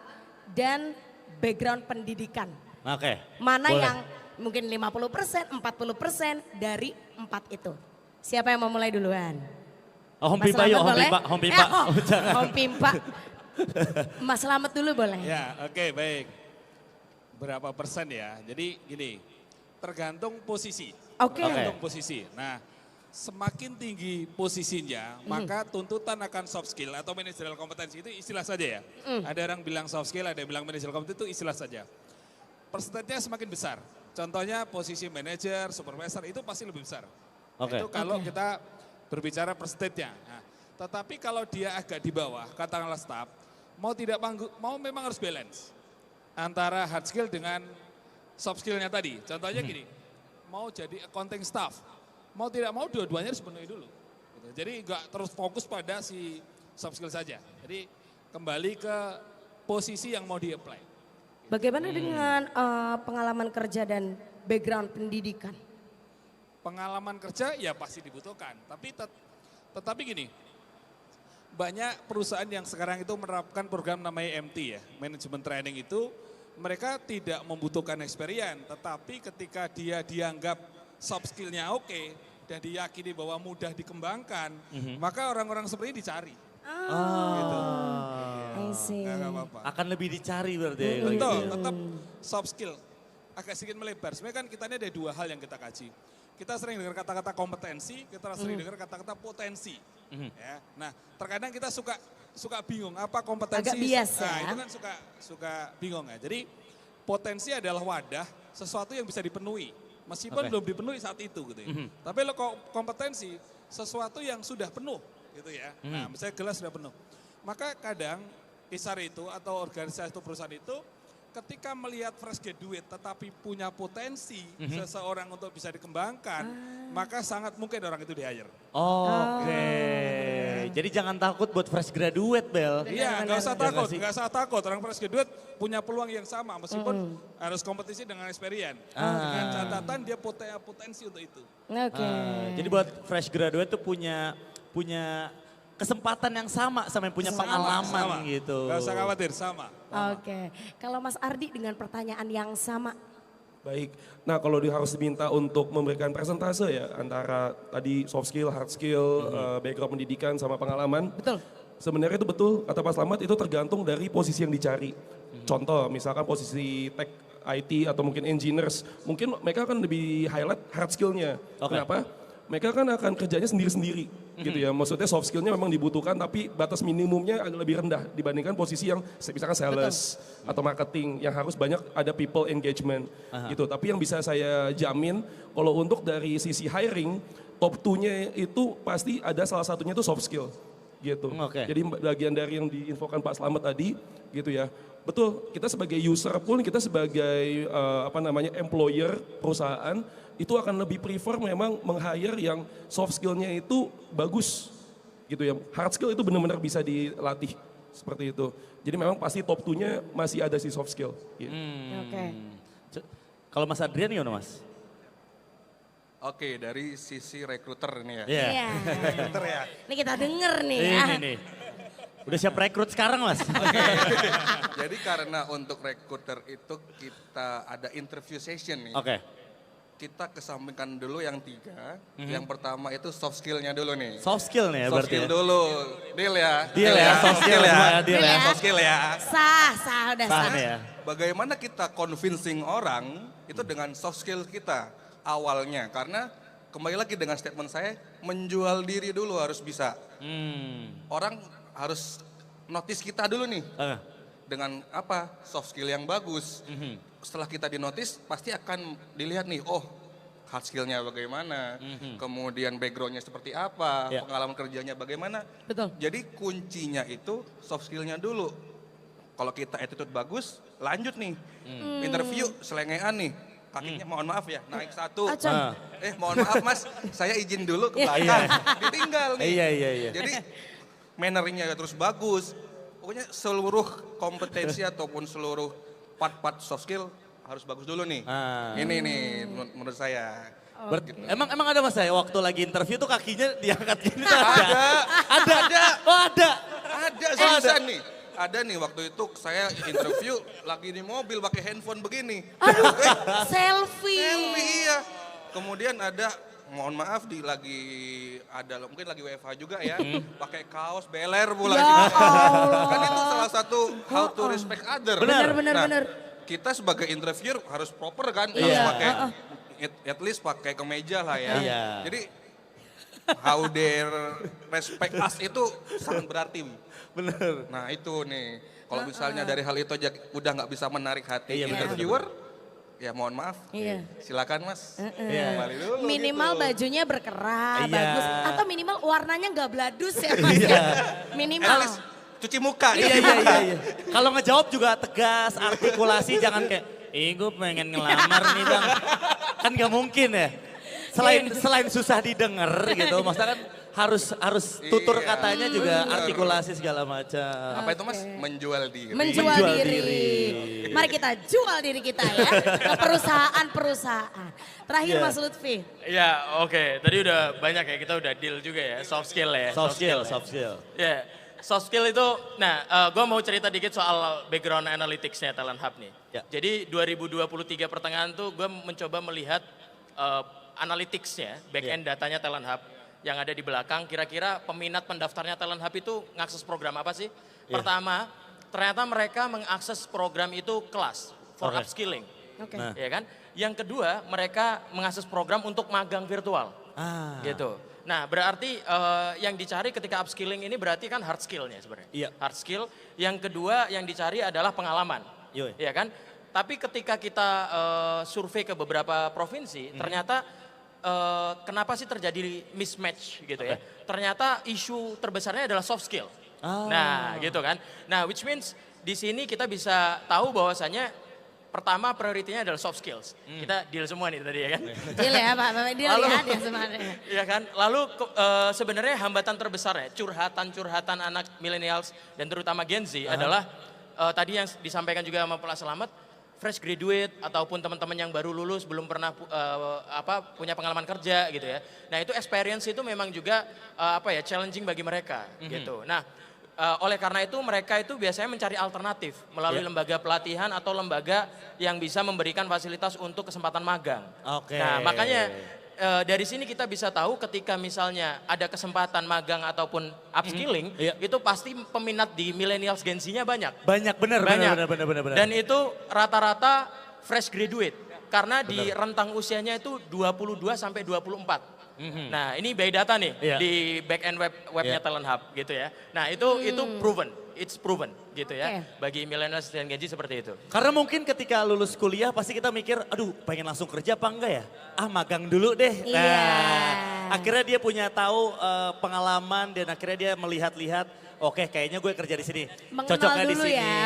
dan background pendidikan. Oke. Mana boleh. yang mungkin 50%, 40% dari 4 itu. Siapa yang mau mulai duluan? Oh, Hom Mas Pimpa yuk, Slamet Hom boleh? Pimpa, Hom Pimpa. Oh, Oh, jangan. Hom Pimpa. Mas Slamet dulu boleh? Ya, oke, baik. Berapa persen ya? Jadi gini, tergantung posisi. Oke. Tergantung posisi. Nah, semakin tinggi posisinya, maka tuntutan akan soft skill atau managerial kompetensi itu istilah saja ya. Ada orang bilang soft skill, ada yang bilang managerial kompetensi itu istilah saja. Persentasenya semakin besar. Contohnya posisi manajer, supervisor itu pasti lebih besar. Oke. Itu kalau kita berbicara persentasenya. Nah, tetapi kalau dia agak di bawah, katakanlah staff, mau memang harus balance antara hard skill dengan soft skillnya tadi. Contohnya gini, mau jadi accounting staff, mau tidak mau dua-duanya harus penuhi dulu. Gitu. Jadi nggak terus fokus pada si soft skill saja. Jadi kembali ke posisi yang mau di-apply. Bagaimana dengan pengalaman kerja dan background pendidikan? Pengalaman kerja ya pasti dibutuhkan. Tetapi gini, banyak perusahaan yang sekarang itu menerapkan program namanya MT ya, Management Training itu mereka tidak membutuhkan experience, tetapi ketika dia dianggap soft skillnya oke dan diyakini bahwa mudah dikembangkan, maka orang-orang seperti ini dicari. Gitu. I see. Nggak apa-apa. Akan lebih dicari berarti. ya, kalau Betul, gitu ya. tetap soft skill. Agak sedikit melebar. Sebenarnya kan kita ini ada dua hal yang kita kaji. Kita sering dengar kata-kata kompetensi, kita sering dengar kata-kata potensi. Ya. Nah, terkadang kita suka bingung apa kompetensi. Agak bias ya. Nah, itu kan suka bingung ya. Jadi potensi adalah wadah sesuatu yang bisa dipenuhi. Meskipun belum dipenuhi saat itu gitu ya. Tapi lo kompetensi sesuatu yang sudah penuh gitu ya. Nah, misalnya gelas sudah penuh. Maka kadang ISAR itu atau organisasi atau perusahaan itu ketika melihat fresh graduate tetapi punya potensi seseorang untuk bisa dikembangkan, maka sangat mungkin orang itu di-hire. Oke. Jadi jangan takut buat fresh graduate, Bel. Iya, nggak usah Ya takut, nggak sih? nggak usah takut. Orang fresh graduate punya peluang yang sama meskipun harus kompetisi dengan experience. Dengan catatan dia potensi untuk itu. Oke. Jadi buat fresh graduate tuh punya kesempatan yang sama sama yang punya pengalaman Sama. gitu. Nggak usah khawatir, sama. Oke. Kalau Mas Ardi dengan pertanyaan yang sama. Baik, nah kalau harus diminta untuk memberikan persentase ya antara tadi soft skill, hard skill, background pendidikan sama pengalaman. Betul. Sebenarnya itu betul, kata Pak Slamet itu tergantung dari posisi yang dicari. Contoh misalkan posisi tech IT atau mungkin engineers, mungkin mereka akan lebih highlight hard skillnya. Oke. Kenapa? Mereka kan akan kerjanya sendiri-sendiri gitu ya. Maksudnya soft skillnya memang dibutuhkan tapi batas minimumnya agak lebih rendah dibandingkan posisi yang misalkan sales atau marketing yang harus banyak ada people engagement gitu. Tapi yang bisa saya jamin kalau untuk dari sisi hiring top 2-nya itu pasti ada salah satunya itu soft skill gitu. Oke. Jadi bagian dari yang diinfokan Pak Slamet tadi gitu ya. Betul, kita sebagai user pun kita sebagai employer perusahaan itu akan lebih prefer memang meng-hire yang soft skillnya itu bagus gitu ya. Hard skill itu benar-benar bisa dilatih seperti itu. Jadi memang pasti top 2-nya masih ada si soft skill. Gitu. Oke. Kalau Mas Adrian gimana Mas? Oke, dari sisi rekruter ini ya. Iya. Iya. Ini kita denger nih ya. Ini nih. Udah siap rekrut sekarang Mas? Jadi karena untuk rekruter itu kita ada interview session nih. Oke. Kita kesampingkan dulu yang 3. Yang pertama itu soft skillnya dulu nih. Soft skill nih ya Soft berarti skill ya? dulu. Deal ya. Deal ya, soft skill ya. semua ya, deal ya. Soft skill ya. Sah, udah Sah sah. nih ya? Bagaimana kita convincing orang itu dengan soft skill kita awalnya. Karena kembali lagi dengan statement saya, menjual diri dulu harus bisa. Orang harus notice kita dulu nih. Dengan apa? Soft skill yang bagus. Setelah kita dinotis pasti akan dilihat nih, oh hard skillnya bagaimana, kemudian backgroundnya seperti apa, Ya. pengalaman kerjanya bagaimana. Betul. Jadi kuncinya itu soft skillnya dulu. Kalau kita attitude bagus, lanjut nih. Interview selengean nih, kakinya mohon maaf ya, naik 1. Acan. Mohon maaf mas, saya izin dulu ke belakang. Ditinggal nih. Iya. Jadi mannernya terus bagus. Pokoknya seluruh kompetensi ataupun seluruh part-part soft skill harus bagus dulu nih. Ini nih menurut saya. Emang ada Mas saya waktu lagi interview tuh kakinya diangkat gini tuh Ada. Oh ada. Ada seriusan nih. Ada nih waktu itu saya interview lagi di mobil pakai handphone begini. Aduh, selfie. Selfie iya. Kemudian ada mohon maaf mungkin lagi WFH juga ya, pakai kaos beler pula. Ya Allah. Kan itu salah satu how to respect other. Benar. Kita sebagai interviewer harus proper kan, Iya. harus pakai at least pakai kemeja lah ya. Iya. Jadi how their respect us itu sangat berarti. Bener. Nah itu nih, kalau misalnya dari hal itu aja udah nggak bisa menarik hati Iya, interviewer, ya mohon maaf. Iya. Silakan mas, Iya. kembali dulu. Minimal gitu. bajunya berkerah, Iya. bagus. Atau minimal warnanya nggak bladus ya Mas. Iya. Minimal. At least cuci muka. Iya. Kalau ngejawab juga tegas, artikulasi jangan kayak, gue pengen ngelamar nih bang. Kan gak mungkin ya. Selain susah didengar gitu, maksudnya kan harus tutur Iya, katanya juga bener. artikulasi segala macam. Apa itu mas? Menjual diri. Menjual Menjual diri. diri. Mari kita jual diri kita ya ke perusahaan-perusahaan. Terakhir Iya. Mas Lutfi. Ya oke, tadi udah banyak ya, kita udah deal juga ya, soft skill ya. Soft skill. Ya, Soft skill itu, gue mau cerita dikit soal background analytics-nya Talent Hub nih. Ya. Jadi 2023 pertengahan tuh gue mencoba melihat analytics-nya, back-end datanya Talent Hub yang ada di belakang. Kira-kira peminat pendaftarnya Talent Hub itu ngakses program apa sih? Ya. Pertama, ternyata mereka mengakses program itu kelas for Oke. upskilling. Oke. Nah. Ya kan? Yang kedua, mereka mengakses program untuk magang virtual. Gitu. Nah, berarti yang dicari ketika upskilling ini berarti kan hard skill-nya sebenarnya. Iya. Hard skill. Yang kedua yang dicari adalah pengalaman. Yoi. Iya kan? Tapi ketika kita survei ke beberapa provinsi, ternyata kenapa sih terjadi mismatch gitu ya? Ternyata isu terbesarnya adalah soft skill. Nah, gitu kan. Nah, which means di sini kita bisa tahu bahwasanya pertama prioritinya adalah soft skills. Kita deal semua nih tadi ya kan. Deal ya Pak, deal Lalu- ya dia sebenarnya. Iya kan. Lalu sebenarnya hambatan terbesarnya curhatan-curhatan anak millennials dan terutama Gen Z adalah tadi yang disampaikan juga sama Pak Selamat, fresh graduate ataupun teman-teman yang baru lulus belum pernah punya pengalaman kerja gitu ya. Nah, itu experience itu memang juga challenging bagi mereka gitu. Nah, oleh karena itu mereka itu biasanya mencari alternatif melalui lembaga pelatihan atau lembaga yang bisa memberikan fasilitas untuk kesempatan magang. Oke. Nah, makanya dari sini kita bisa tahu ketika misalnya ada kesempatan magang ataupun upskilling, Iya. itu pasti peminat di millennials Gen Z-nya banyak. Banyak, benar. Dan itu rata-rata fresh graduate karena di rentang usianya itu 22 sampai 24. Nah, ini by data nih Iya. di back end webnya Iya. Talent Hub gitu ya. Nah, itu proven, it's proven gitu ya. Oke. Bagi millennials dan Gen Z seperti itu. Karena mungkin ketika lulus kuliah pasti kita mikir, aduh pengen langsung kerja apa enggak ya? Ah magang dulu deh. Nah, Iya. akhirnya dia punya tahu pengalaman dan akhirnya dia melihat-lihat, oke kayaknya gue kerja di sini. Mengenal Cocoknya di dulu sini. ya,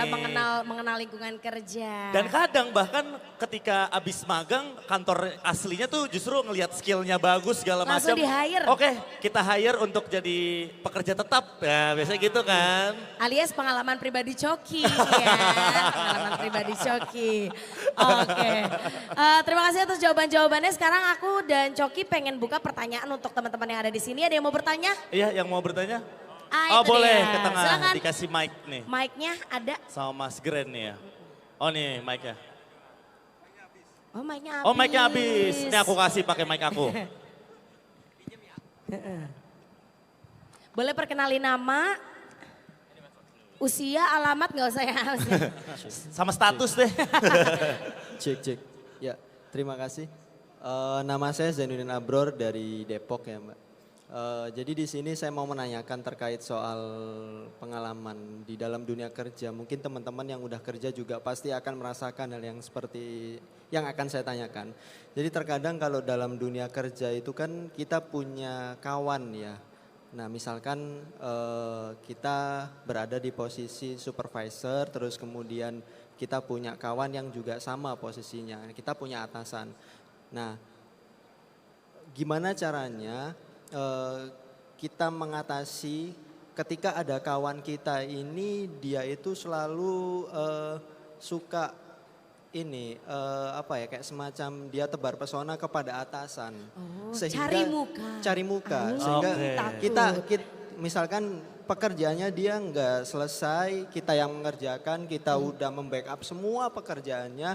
mengenal lingkungan kerja. Dan kadang bahkan ketika abis magang kantor aslinya tuh justru ngelihat skillnya bagus segala macam. Langsung di-hire. Oke, kita hire untuk jadi pekerja tetap. Ya biasanya gitu kan. Alias pengalaman pribadi Coki ya, pengalaman pribadi Coki. Oke, terima kasih atas jawaban-jawabannya. Sekarang aku dan Coki pengen buka pertanyaan untuk teman-teman yang ada di sini. Ada yang mau bertanya? Iya yang mau bertanya? Ah, Oh itu boleh dia. ke tengah, Silakan. dikasih mic nih. Mic-nya ada. Sama Mas Gren nih ya. Oh nih mic-nya. Oh mic-nya habis. Oh mic-nya habis. Ini aku kasih pakai mic aku. Boleh perkenalin nama, usia, alamat nggak usah ya. Sama status deh. Cek. Ya, terima kasih. Nama saya Zainuddin Abror dari Depok ya Mbak. Jadi di sini saya mau menanyakan terkait soal pengalaman di dalam dunia kerja. Mungkin teman-teman yang udah kerja juga pasti akan merasakan hal yang seperti yang akan saya tanyakan. Jadi terkadang kalau dalam dunia kerja itu kan kita punya kawan ya. Nah misalkan kita berada di posisi supervisor, terus kemudian kita punya kawan yang juga sama posisinya, kita punya atasan. Nah gimana caranya kita mengatasi ketika ada kawan kita ini dia itu selalu suka ini kayak semacam dia tebar pesona kepada atasan. Oh, cari muka. Cari muka Oh, sehingga Oke. kita misalkan pekerjaannya dia nggak selesai, kita yang mengerjakan, kita udah membackup semua pekerjaannya,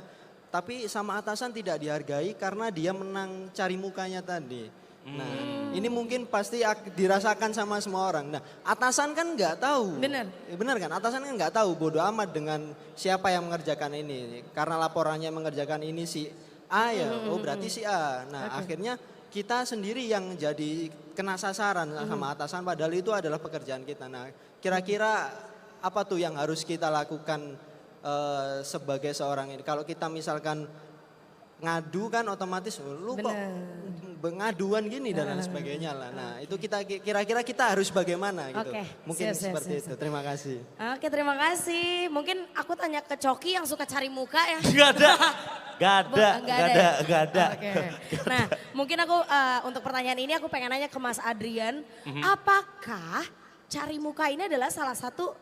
tapi sama atasan tidak dihargai karena dia menang cari mukanya tadi. Nah, ini mungkin pasti dirasakan sama semua orang. Nah, atasan kan nggak tahu. Bener. Bener kan? Atasan kan nggak tahu, bodoh amat dengan siapa yang mengerjakan ini. Karena laporannya mengerjakan ini si A ya, oh berarti si A. Nah, akhirnya kita sendiri yang jadi kena sasaran sama atasan padahal itu adalah pekerjaan kita. Nah, kira-kira apa tuh yang harus kita lakukan sebagai seorang ini? Kalau kita misalkan ngadu kan otomatis lu kok pengaduan gini dan lain sebagainya lah. Nah, itu kita kira-kira kita harus bagaimana gitu. Oke, Mungkin siap, seperti siap, itu. siap. Terima kasih. Oke, terima kasih. Mungkin aku tanya ke Coki yang suka cari muka ya. Gak ada. Nggak ada. Oke. Nah, mungkin aku untuk pertanyaan ini aku pengen nanya ke Mas Adrian, apakah cari muka ini adalah salah satu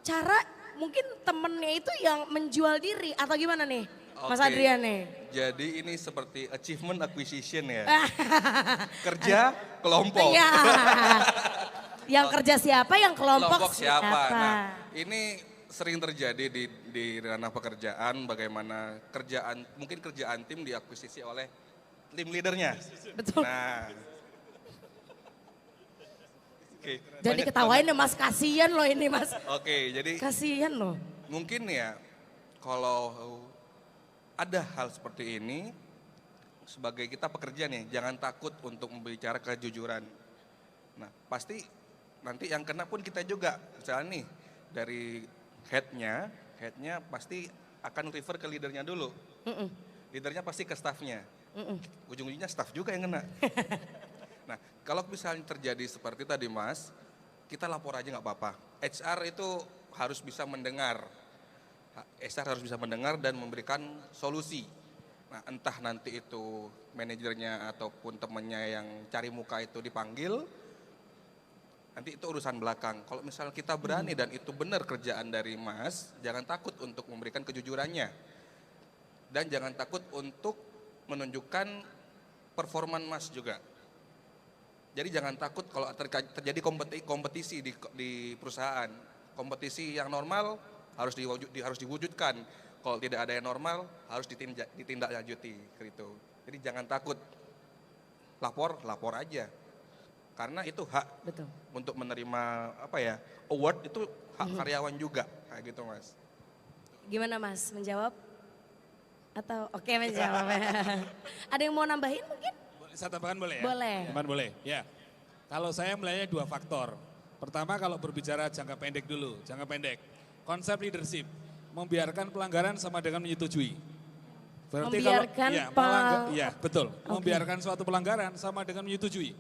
cara mungkin temennya itu yang menjual diri atau gimana nih, Mas Oke. Adrian nih? Jadi ini seperti achievement acquisition ya. Kerja kelompok. Iya. Yang kerja siapa, yang kelompok siapa. Nah, ini sering terjadi di ranah pekerjaan, bagaimana mungkin kerjaan tim diakuisisi oleh tim leadernya. Betul. Nah, oke, Jadi banyak ketawain banget. ya Mas, kasihan loh ini Mas. Oke, jadi Kasihan loh. mungkin ya kalau ada hal seperti ini, sebagai kita pekerja nih, jangan takut untuk membicara kejujuran. Nah, pasti nanti yang kena pun kita juga. Misalnya nih, dari headnya pasti akan refer ke leadernya dulu. Leadernya pasti ke staffnya. Ujung-ujungnya staff juga yang kena. Nah, kalau misalnya terjadi seperti tadi Mas, kita lapor aja nggak apa-apa. HR itu harus bisa mendengar. HR harus bisa mendengar dan memberikan solusi. Nah, entah nanti itu manajernya ataupun temannya yang cari muka itu dipanggil, nanti itu urusan belakang. Kalau misalnya kita berani dan itu benar kerjaan dari Mas, jangan takut untuk memberikan kejujurannya. Dan jangan takut untuk menunjukkan performan Mas juga. Jadi jangan takut kalau terjadi kompetisi di perusahaan. Kompetisi yang normal harus diwujudkan. Kalau tidak ada yang normal harus ditindaklanjuti gitu. Jadi jangan takut. Lapor aja. Karena itu hak untuk menerima award itu hak karyawan juga kayak gitu Mas. Gimana Mas, menjawab? Atau oke menjawab. Ada yang mau nambahin mungkin? Saya tambahkan boleh ya? Boleh. Tambahkan boleh, ya. Kalau saya melihatnya 2 faktor. Pertama kalau berbicara jangka pendek dulu, jangka pendek. Konsep leadership, membiarkan pelanggaran sama dengan menyetujui. Berarti betul. Membiarkan suatu pelanggaran sama dengan menyetujui.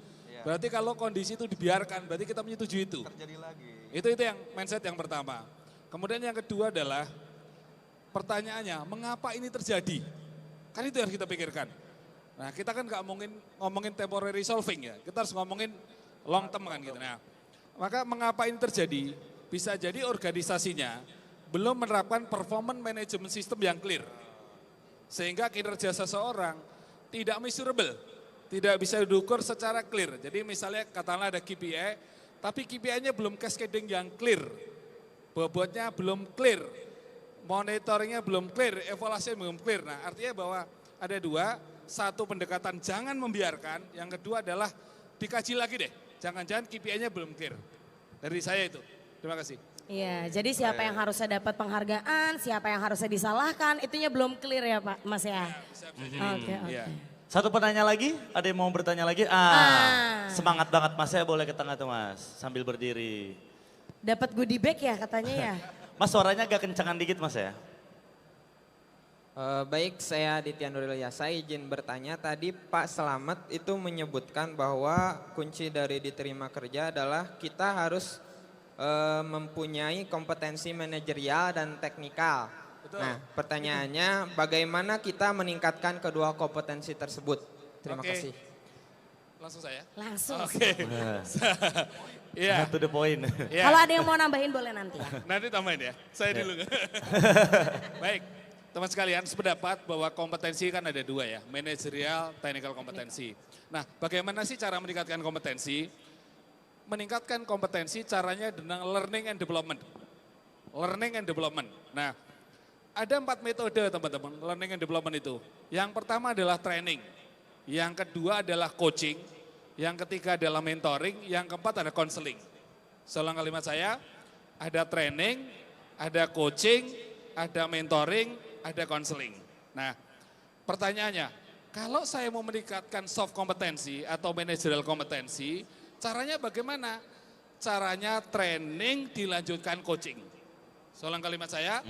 Berarti kalau kondisi itu dibiarkan, berarti kita menyetujui itu. Terjadi lagi. Itu yang mindset yang pertama. Kemudian yang kedua adalah pertanyaannya, mengapa ini terjadi? Kan itu yang harus kita pikirkan. Nah, kita kan nggak ngomongin temporary solving ya. Kita harus ngomongin long term kan gitu. Nah, maka mengapa ini terjadi? Bisa jadi organisasinya belum menerapkan performance management system yang clear. Sehingga kinerja seseorang tidak measurable, tidak bisa diukur secara clear. Jadi misalnya katakanlah ada KPI, tapi KPI-nya belum cascading yang clear. Bobotnya belum clear, monitoringnya belum clear, evaluasinya belum clear. Nah, artinya bahwa ada 2, satu pendekatan jangan membiarkan, yang kedua adalah dikaji lagi deh. Jangan-jangan KPI-nya belum clear. Dari saya itu. Terima kasih. Iya, jadi siapa yang harusnya dapat penghargaan, siapa yang harusnya disalahkan, itunya belum clear ya Pak Mas ya? Oke. Iya. Satu penanya lagi, ada yang mau bertanya lagi? Semangat banget Mas, saya boleh ke tengah tuh Mas, sambil berdiri. Dapat goodie bag ya katanya ya? Mas suaranya agak kencangan dikit Mas ya. Baik, saya Aditya Nuril Yasa, izin bertanya. Tadi Pak Selamat itu menyebutkan bahwa kunci dari diterima kerja adalah kita harus mempunyai kompetensi manajerial dan teknikal. Betul. Nah, pertanyaannya bagaimana kita meningkatkan kedua kompetensi tersebut? Terima kasih. Langsung saya? Langsung. Oke. Iya. To the point. Iya. Kalau ada yang mau nambahin boleh nanti ya. Nanti tambahin ya, saya dulu. Baik, teman sekalian sependapat bahwa kompetensi kan ada 2 ya, manajerial, technical kompetensi. Nah, bagaimana sih cara meningkatkan kompetensi? Meningkatkan kompetensi caranya dengan learning and development. Learning and development. Nah, ada 4 metode teman-teman learning and development itu. Yang pertama adalah training, yang kedua adalah coaching, yang ketiga adalah mentoring, yang keempat ada counseling. Selang kalimat saya, ada training, ada coaching, ada mentoring, ada counseling. Nah, pertanyaannya, kalau saya mau meningkatkan soft kompetensi atau managerial kompetensi, caranya bagaimana? Caranya training dilanjutkan coaching. Selang kalimat saya,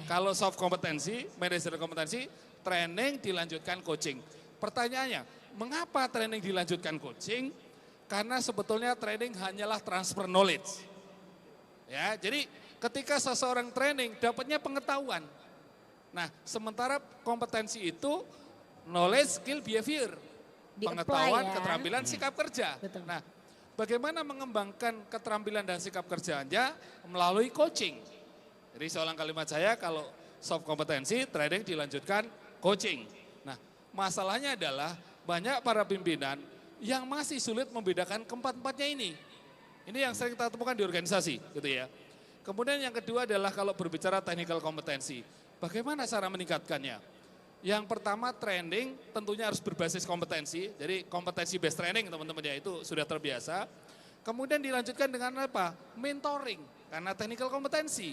kalau soft kompetensi, managerial kompetensi, training dilanjutkan coaching. Pertanyaannya, mengapa training dilanjutkan coaching? Karena sebetulnya training hanyalah transfer knowledge. Ya, jadi ketika seseorang training dapatnya pengetahuan. Nah, sementara kompetensi itu knowledge, skill, behavior. Pengetahuan, keterampilan, sikap kerja. Betul. Nah, bagaimana mengembangkan keterampilan dan sikap kerjanya melalui coaching. Jadi seorang kalimat saya kalau soft kompetensi, training dilanjutkan coaching. Nah, masalahnya adalah banyak para pimpinan yang masih sulit membedakan keempat-empatnya ini. Ini yang sering kita temukan di organisasi gitu ya. Kemudian yang kedua adalah kalau berbicara technical kompetensi. Bagaimana cara meningkatkannya? Yang pertama training tentunya harus berbasis kompetensi. Jadi kompetensi based training teman-teman ya itu sudah terbiasa. Kemudian dilanjutkan dengan apa? Mentoring. Karena technical kompetensi.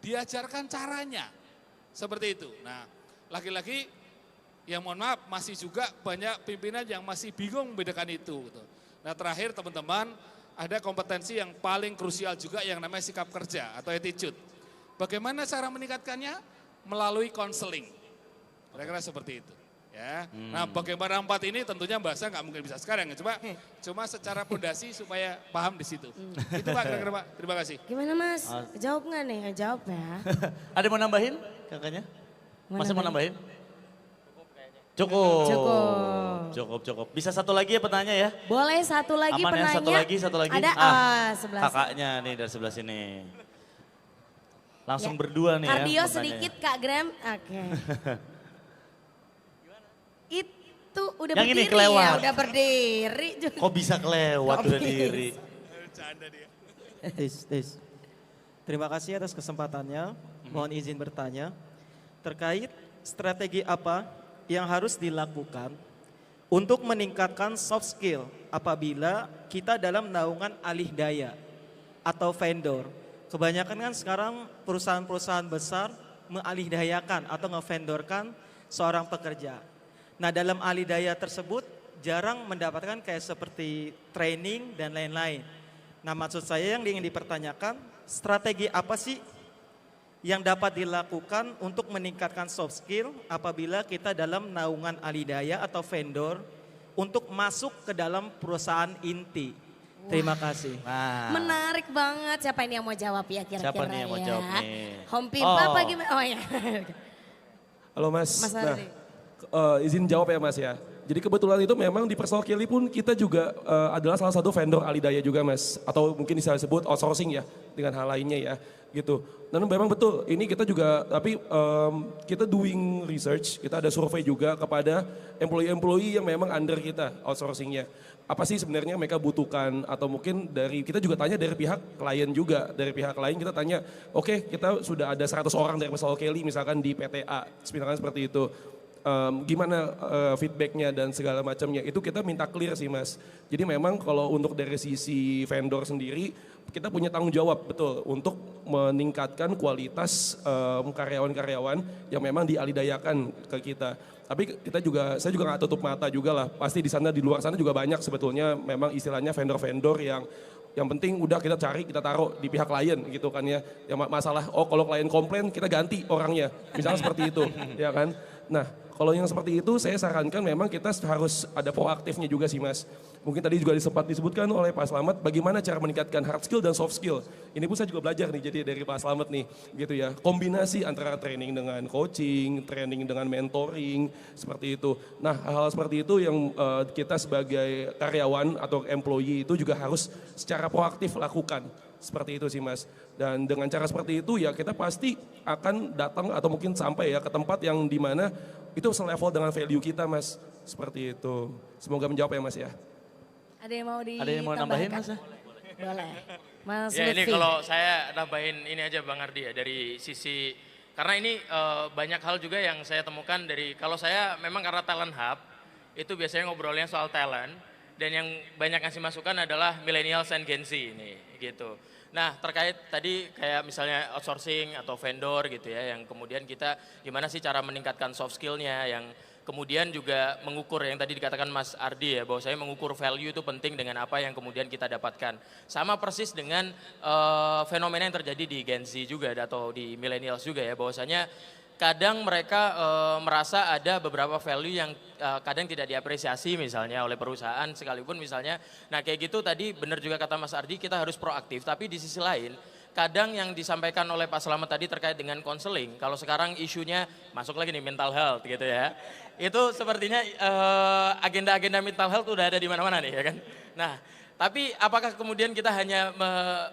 Diajarkan caranya. Seperti itu. Nah lagi-lagi ya mohon maaf masih juga banyak pimpinan yang masih bingung membedakan itu. Gitu. Nah terakhir teman-teman ada kompetensi yang paling krusial juga yang namanya sikap kerja atau attitude. Bagaimana cara meningkatkannya? Melalui konseling. Kira-kira seperti itu. Ya. Nah bagaimana 4 ini tentunya bahasa nggak mungkin bisa sekarang. Cuma secara fondasi supaya paham di situ. Itu Pak kira-kira Pak. Terima kasih. Gimana Mas? Jawab nggak nih? Jawab ya. Ada yang mau nambahin kakaknya? Masih mau nambahin? Cukup. Cukup. Bisa satu lagi ya penanya ya? Boleh satu lagi Aman penanya. ya, satu lagi. Ada sebelah kakaknya nih dari sebelah sini. Langsung berdua nih ya. Kardio pertanyaannya. sedikit Kak Graham. Oke. Itu udah Yang ini berdiri kelewat. ya, udah berdiri. Kok bisa kelewat udah diri? Tis. Terima kasih atas kesempatannya. Mohon izin bertanya. Terkait strategi apa yang harus dilakukan untuk meningkatkan soft skill apabila kita dalam naungan alih daya atau vendor. Kebanyakan kan sekarang perusahaan-perusahaan besar mengalih dayakan atau ngevendorkan seorang pekerja. Nah dalam alih daya tersebut jarang mendapatkan kayak seperti training dan lain-lain. Nah maksud saya yang ingin dipertanyakan strategi apa sih yang dapat dilakukan untuk meningkatkan soft skill apabila kita dalam naungan alidaya atau vendor untuk masuk ke dalam perusahaan inti. Terima kasih. Nah, Menarik banget. Siapa ini yang mau jawab ya kira-kira siapa nih yang mau ya? jawab nih? Home Pipa apa gimana? Oh ya. Halo Mas. Mas Nah, Andri. izin jawab ya Mas ya. Jadi kebetulan itu memang di Personal Kelly pun kita juga adalah salah satu vendor alidaya juga Mas. Atau mungkin bisa disebut outsourcing ya dengan hal lainnya ya gitu. Dan memang betul ini kita juga tapi kita doing research, kita ada survei juga kepada employee-employee yang memang under kita outsourcingnya. Apa sih sebenarnya mereka butuhkan atau mungkin dari kita juga tanya dari pihak klien juga. Dari pihak klien kita tanya, oke, kita sudah ada 100 orang dari Personal Kelly misalkan di PTA, misalkan seperti itu. Gimana feedbacknya dan segala macamnya itu kita minta clear sih Mas. Jadi memang kalau untuk dari sisi vendor sendiri kita punya tanggung jawab betul untuk meningkatkan kualitas karyawan-karyawan yang memang dialidayakan ke kita. Tapi kita juga, saya juga nggak tutup mata juga lah. Pasti di sana di luar sana juga banyak sebetulnya memang istilahnya vendor-vendor yang penting udah kita cari, kita taruh di pihak klien gitu kan ya. Yang masalah, oh kalau klien komplain kita ganti orangnya. Misalnya seperti itu, ya kan. Nah, kalau yang seperti itu saya sarankan memang kita harus ada proaktifnya juga sih Mas. Mungkin tadi juga sempat disebutkan oleh Pak Slamet bagaimana cara meningkatkan hard skill dan soft skill. Ini pun saya juga belajar nih jadi dari Pak Slamet nih gitu ya. Kombinasi antara training dengan coaching, training dengan mentoring seperti itu. Nah hal-hal seperti itu yang kita sebagai karyawan atau employee itu juga harus secara proaktif lakukan. Seperti itu sih Mas. Dan dengan cara seperti itu ya kita pasti akan datang atau mungkin sampai ya ke tempat yang dimana itu selevel dengan value kita Mas. Seperti itu. Semoga menjawab ya Mas ya. Ada yang mau Ada yang mau nambahin Mas? Boleh. Mas Ya ini Lutfi. kalau saya nambahin ini aja Bang Ardi ya dari sisi karena ini banyak hal juga yang saya temukan dari kalau saya memang karena talent hub itu biasanya ngobrolnya soal talent dan yang banyak ngasih masukan adalah millennials and Gen Z ini gitu. Nah terkait tadi kayak misalnya outsourcing atau vendor gitu ya yang kemudian kita gimana sih cara meningkatkan soft skillnya yang kemudian juga mengukur yang tadi dikatakan Mas Ardi ya bahwa saya mengukur value itu penting dengan apa yang kemudian kita dapatkan. Sama persis dengan fenomena yang terjadi di Gen Z juga atau di millennials juga ya bahwasanya kadang mereka merasa ada beberapa value yang kadang tidak diapresiasi misalnya oleh perusahaan sekalipun misalnya. Nah kayak gitu tadi benar juga kata Mas Ardi kita harus proaktif tapi di sisi lain kadang yang disampaikan oleh Pak Slamet tadi terkait dengan konseling, kalau sekarang isunya masuk lagi nih mental health gitu ya, itu sepertinya agenda-agenda mental health udah ada di mana-mana nih ya kan. Nah Tapi apakah kemudian kita hanya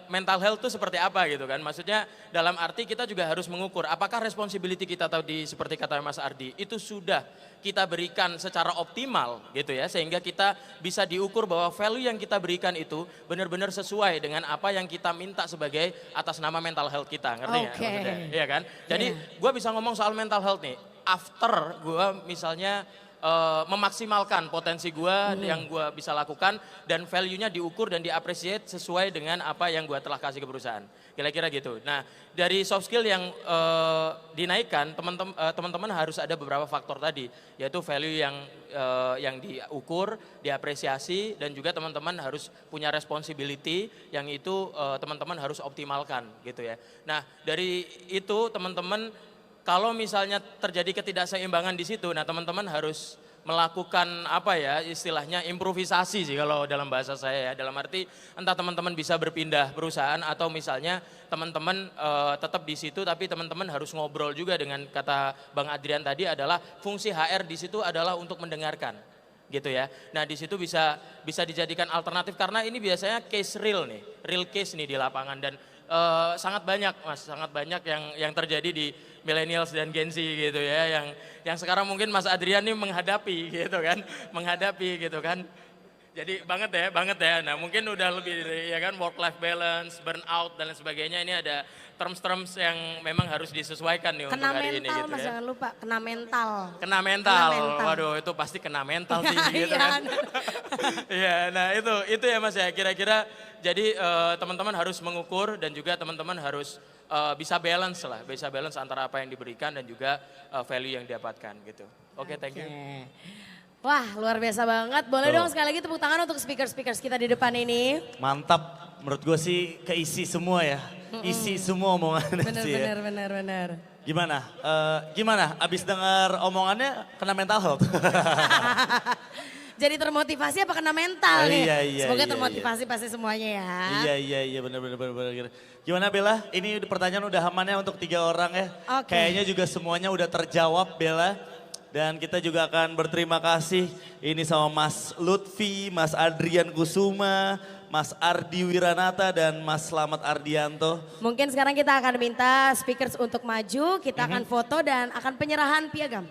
mental health itu seperti apa gitu kan? Maksudnya dalam arti kita juga harus mengukur apakah responsibility kita tadi seperti kata Mas Ardi itu sudah kita berikan secara optimal gitu ya. Sehingga kita bisa diukur bahwa value yang kita berikan itu benar-benar sesuai dengan apa yang kita minta sebagai atas nama mental health kita. Ngerti nggak maksudnya? Iya kan? Jadi gue bisa ngomong soal mental health nih. After gue misalnya memaksimalkan potensi gue yang gue bisa lakukan dan value-nya diukur dan diapresiasi sesuai dengan apa yang gue telah kasih ke perusahaan. Kira-kira gitu. Nah dari soft skill yang dinaikkan teman-teman harus ada beberapa faktor tadi, yaitu value yang diukur, diapresiasi dan juga teman-teman harus punya responsibility yang itu teman-teman harus optimalkan gitu ya. Nah dari itu teman-teman kalau misalnya terjadi ketidakseimbangan di situ, nah teman-teman harus melakukan apa ya istilahnya improvisasi sih kalau dalam bahasa saya ya. Dalam arti entah teman-teman bisa berpindah perusahaan atau misalnya teman-teman tetap di situ tapi teman-teman harus ngobrol juga dengan kata Bang Adrian tadi adalah fungsi HR di situ adalah untuk mendengarkan gitu ya. Nah di situ bisa dijadikan alternatif karena ini biasanya case real nih, real case nih di lapangan dan sangat banyak Mas, sangat banyak yang terjadi di millennials dan Gen Z gitu ya, yang sekarang mungkin Mas Adrian nih menghadapi gitu kan. Jadi banget ya. Nah mungkin udah lebih ya kan work life balance, burnout dan lain sebagainya. Ini ada terms yang memang harus disesuaikan nih untuk hari ini gitu Mas, ya. jangan lupa kena mental. Kena mental. Waduh itu pasti kena mental sih gitu kan. Iya, nah itu ya Mas ya kira-kira jadi teman-teman harus mengukur dan juga teman-teman harus bisa balance antara apa yang diberikan dan juga value yang didapatkan gitu. Oke, thank you. Wah luar biasa banget, boleh dong sekali lagi tepuk tangan untuk speaker-speakers kita di depan ini. Mantap, menurut gue sih keisi semua ya, isi semua omongannya sih ya. Bener. Gimana, abis dengar omongannya kena mental health? Jadi termotivasi apa kena mental nih? Iya, Semoga iya, termotivasi pasti semuanya ya. Iya, benar. Gimana Bella? Ini pertanyaan udah amannya untuk 3 orang ya. Kayaknya juga semuanya udah terjawab Bella. Dan kita juga akan berterima kasih ini sama Mas Lutfi, Mas Adrian Kusuma, Mas Ardi Wiranata dan Mas Slamet Ardianto. Mungkin sekarang kita akan minta speakers untuk maju, kita akan foto dan akan penyerahan piagam.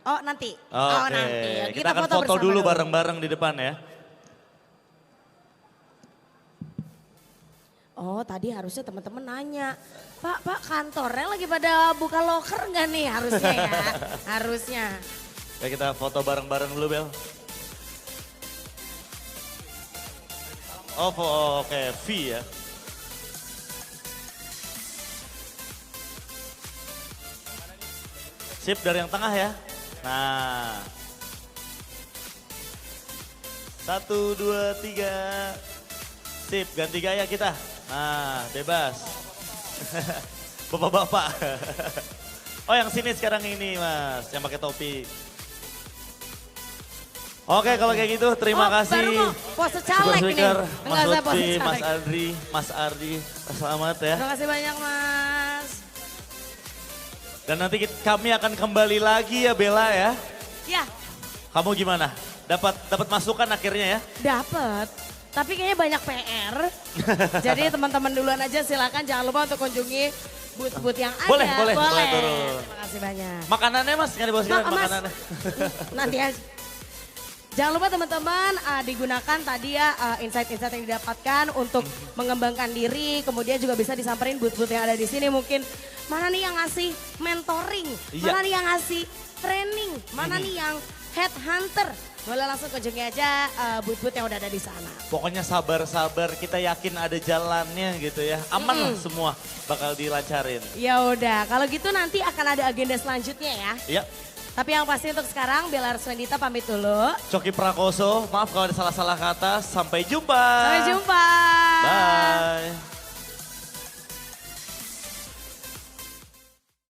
Oh nanti. Oke. Kita akan foto dulu bareng-bareng di depan ya. Oh tadi harusnya teman-teman nanya, Pak kantornya lagi pada buka loker nggak nih? Harusnya ya, harusnya. Ya kita foto bareng-bareng dulu Bel. Oke, V ya. Sip dari yang tengah ya. Nah. 1, 2, 3. Sip, ganti gaya kita. Nah, bebas. Bapak-bapak. Oh, yang sini sekarang ini, Mas, yang pakai topi. Oke, kalau kayak gitu terima kasih. Baru mau pose caleg nih. Mas Lutfi, Mas Adri, Mas Ardi, selamat ya. Terima kasih banyak Mas. Dan nanti kami akan kembali lagi ya Bella ya. Ya. Kamu gimana? Dapat masukan akhirnya ya? Dapat. Tapi kayaknya banyak PR. Jadi teman-teman duluan aja silakan jangan lupa untuk kunjungi booth-booth yang ada. Boleh. Terima kasih banyak. Makanannya Mas, nggak dibawa sekalian makanannya. Nanti aja. Jangan lupa teman-teman digunakan tadi ya insight-insight yang didapatkan untuk mengembangkan diri. Kemudian juga bisa disamperin booth-booth yang ada di sini. Mungkin mana nih yang ngasih mentoring, mana nih yang ngasih training, mana nih yang headhunter. Boleh langsung kunjungi aja booth-booth yang udah ada di sana. Pokoknya sabar-sabar, kita yakin ada jalannya gitu ya. Aman lah semua bakal dilancarin. Ya udah, kalau gitu nanti akan ada agenda selanjutnya ya. Iya. Tapi yang pasti untuk sekarang Bella Arswendita pamit dulu. Coki Prakoso, maaf kalau ada salah-salah kata. Sampai jumpa. Sampai jumpa. Bye.